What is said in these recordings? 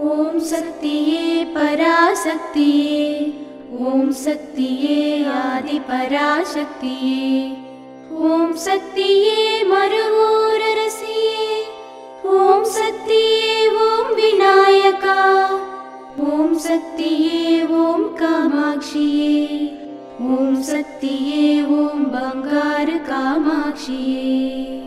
ओम शक्तिये पराशक्तिये, ओम शक्तिये आदि पराशक्तिये, ओम शक्तिये मरुवोररसिये, ओम शक्तिये ओम विनायका, ओम शक्तिये ओम कामाक्षिये, ओम शक्तिये ओम बंगार कामाक्षिये।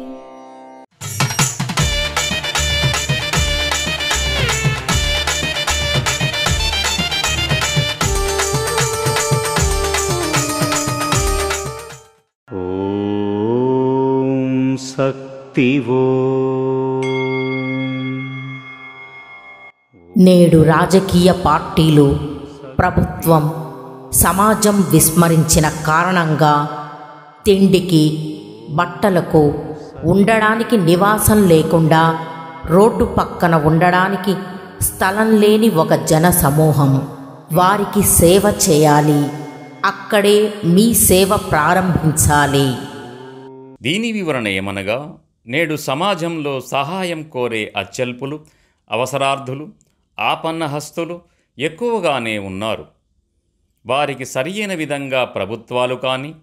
ओम शक्तिवो। నేడు రాజకీయ పార్టీలు, ప్రభుత్వం, సమాజం విస్మరించిన కారణంగా తిండికి, బట్టలకు, ఉండడానికి నివాసం లేకుండా రోడ్డు పక్కన ఉండడానికి స్థలం లేని ఒక జన సమూహం. వారికి సేవ చేయాలి, అక్కడే మీ సేవ ప్రారంభించాలి. దీని వివరణ ఏమనగా, నేడు సమాజంలో సహాయం కోరే అత్యల్పులు, అవసరార్థులు, ఆపన్నహస్తులు ఎక్కువగానే ఉన్నారు. వారికి సరియైన విధంగా ప్రభుత్వాలు కానీ,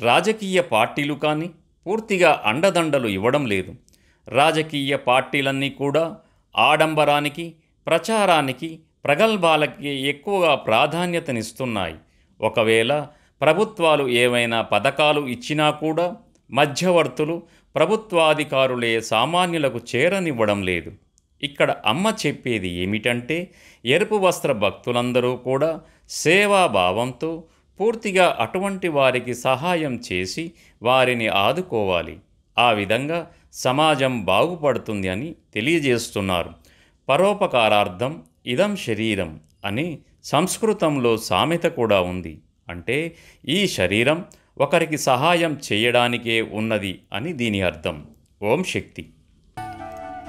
రాజకీయ పార్టీలు కానీ పూర్తిగా అండదండలు ఇవ్వడం లేదు. రాజకీయ పార్టీలన్నీ కూడా ఆడంబరానికి, ప్రచారానికి, ప్రగల్భాలకి ఎక్కువగా ప్రాధాన్యతనిస్తున్నాయి. ఒకవేళ ప్రభుత్వాలు ఏవైనా పథకాలు ఇచ్చినా కూడా మధ్యవర్తులు, ప్రభుత్వాధికారులే సామాన్యులకు చేరనివ్వడం లేదు. ఇక్కడ అమ్మ చెప్పేది ఏమిటంటే, ఎరుపు వస్త్ర భక్తులందరూ కూడా సేవాభావంతో పూర్తిగా అటువంటి వారికి సహాయం చేసి వారిని ఆదుకోవాలి. ఆ విధంగా సమాజం బాగుపడుతుంది అని తెలియజేస్తున్నారు. పరోపకారార్థం ఇదం శరీరం అని సంస్కృతంలో సామెత కూడా ఉంది. అంటే ఈ శరీరం ఒకరికి సహాయం చేయడానికే ఉన్నది అని దీని అర్థం. ఓం శక్తి.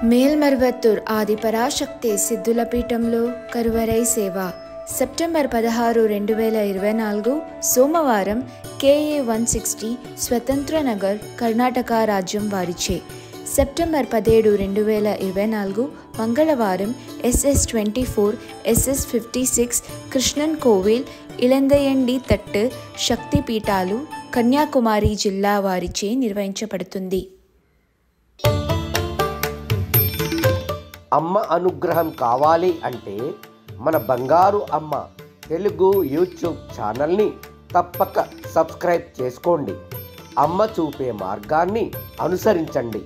మేల్మర్వత్తూర్ ఆది పరాశక్తి సిద్ధుల పీఠంలో కరువరై సేవ సెప్టెంబర్ 16, 2024 సోమవారం KA 160 స్వతంత్ర నగర్, కర్ణాటక రాజ్యం వారిచే. సెప్టెంబర్ 17, 2024 మంగళవారం SS 24, SS 56 కృష్ణన్ కోవిల్, ఇలందయండి తట్టు శక్తిపీఠాలు, కన్యాకుమారి జిల్లా వారిచే నిర్వహించబడుతుంది. అమ్మ అనుగ్రహం కావాలి అంటే మన బంగారు అమ్మ తెలుగు యూట్యూబ్ ఛానల్ని తప్పక సబ్స్క్రైబ్ చేసుకోండి. అమ్మ చూపే మార్గాన్ని అనుసరించండి.